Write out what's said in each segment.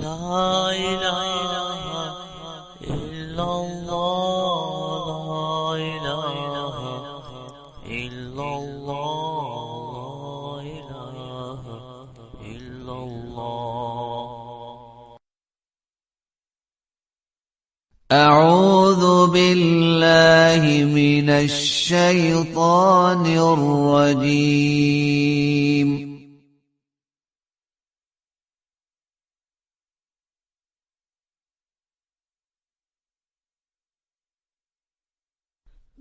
لا إله إلا الله لا إله إلا الله لا إله إلا الله. أعوذ بالله من الشيطان الرجيم.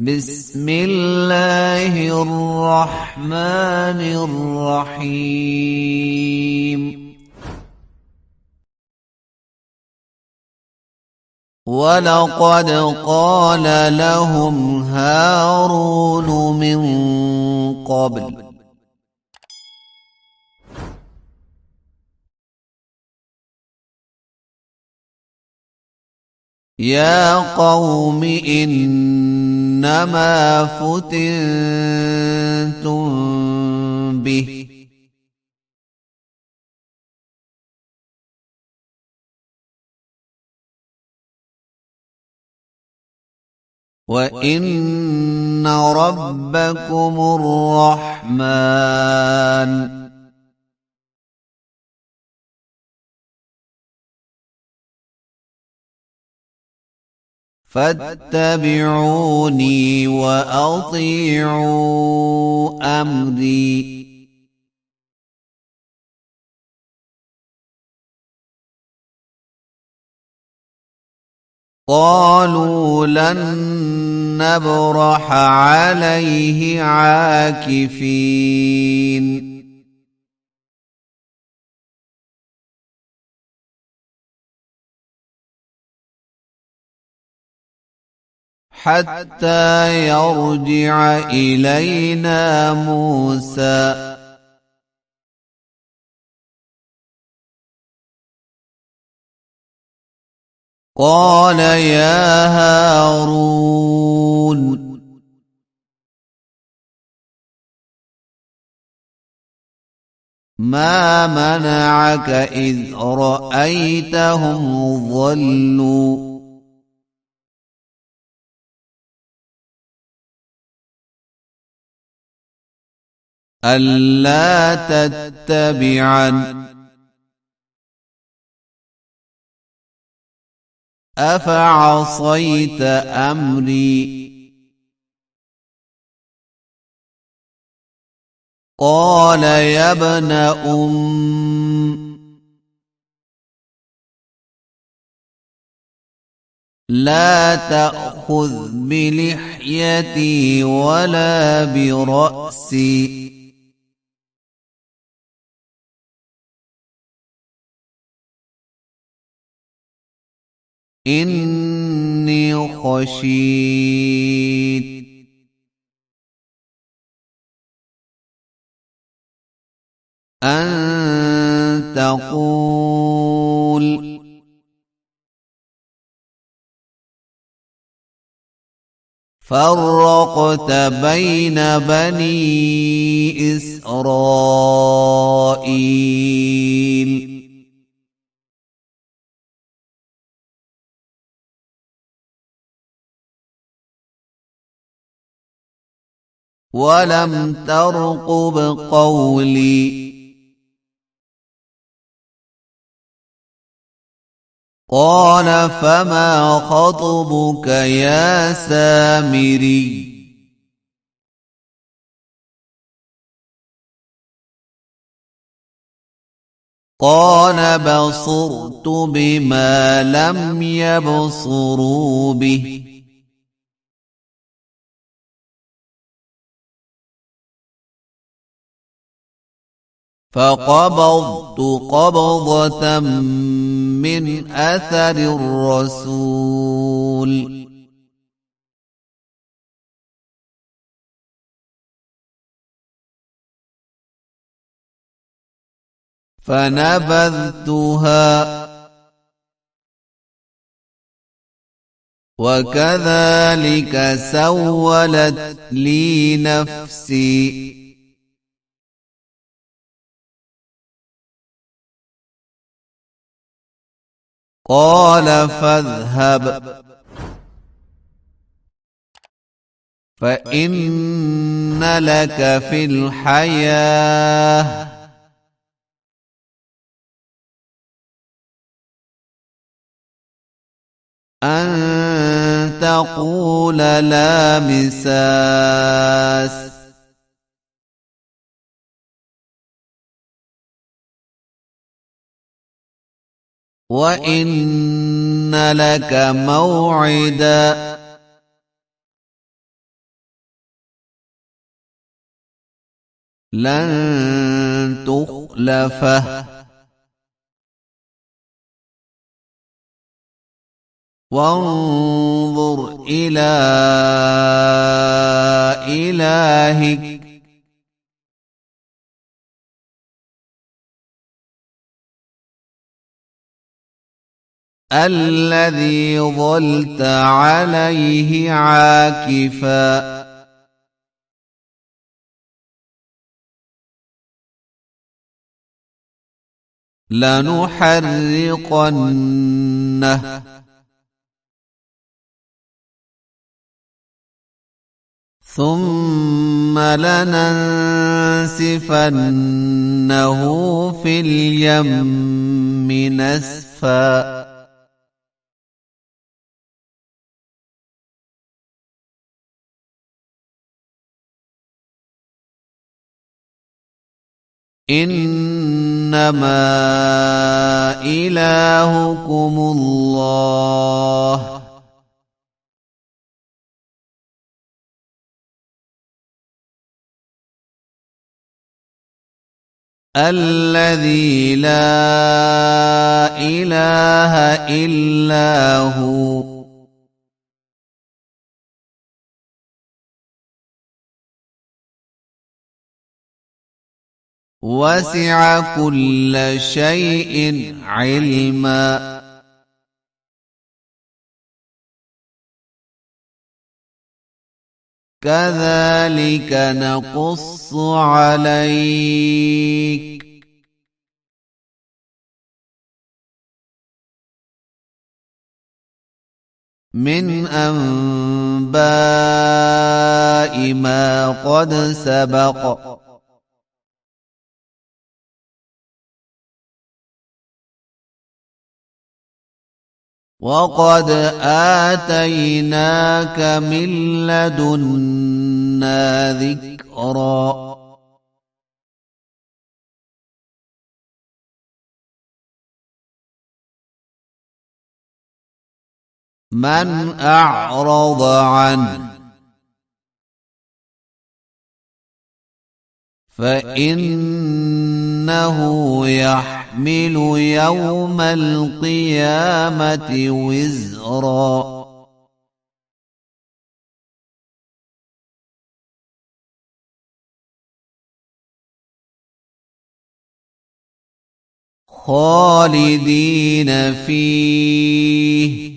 بسم الله الرحمن الرحيم. ولقد قال لهم هارون من قبل يا قوم إنما فتنتم به وإن ربكم الرحمن فاتبعوني وأطيعوا أمري. قالوا لن نبرح عليه عاكفين حتى يرجع إلينا موسى. قال يا هارون ما منعك إذ رأيتهم ضلوا ألا تتبعن أفعصيت أمري. قال يا ابن لا تأخذ بلحيتي ولا برأسي إني خشيت أن تقول فرقت بين بني إسرائيل ولم ترقب قولي. قال فما خطبك يا سامري. قال بصرت بما لم يبصروا به فقبضت قبضة من أثر الرسول فنبذتها وكذلك سولت لي نفسي قال فاذهب فإن لك في الحياة أن تقول لا مساس وإن لك موعدا لن تخلفه وانظر إلى إلهك الذي ظلت عليه عاكفا لنحرقنه ثم لننسفنه في اليم نسفا إنما إلهكم الله الذي لا إله إلا هو وسع كل شيء علما كذلك نقص عليك من أنباء ما قد سبق وقد آتيناك من لدنا ذكرا من أعرض عنه فإنه يحمل يوم القيامة وزرا خالدين فيه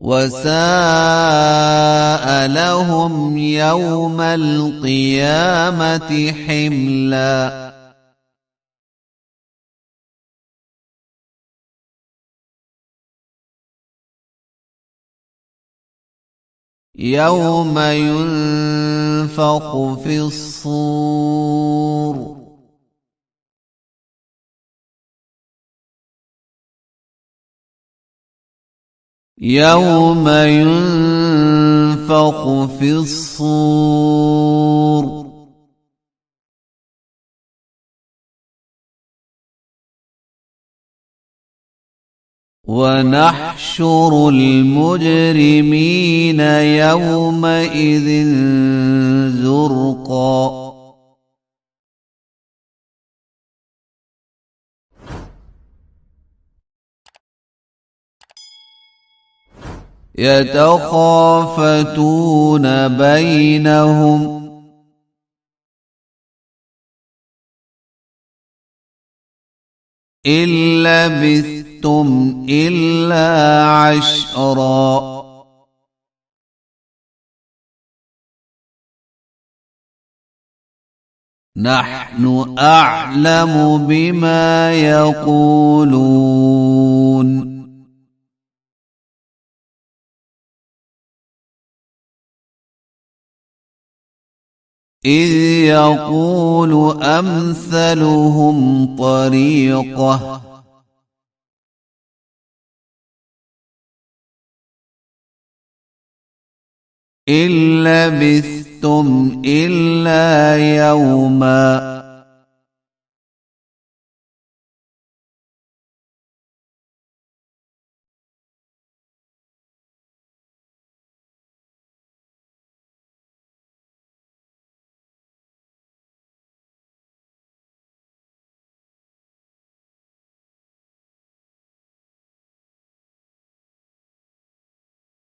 وساء لهم يوم القيامة حملا يوم ينفخ في الصور يوم ينفخ في الصور ونحشر المجرمين يومئذ زرقا يتخافتون بينهم إن لبثتم إلا عشرا نحن أعلم بما يقولون إذ يقول أمثلهم طريقة إن لبثتم إلا يوما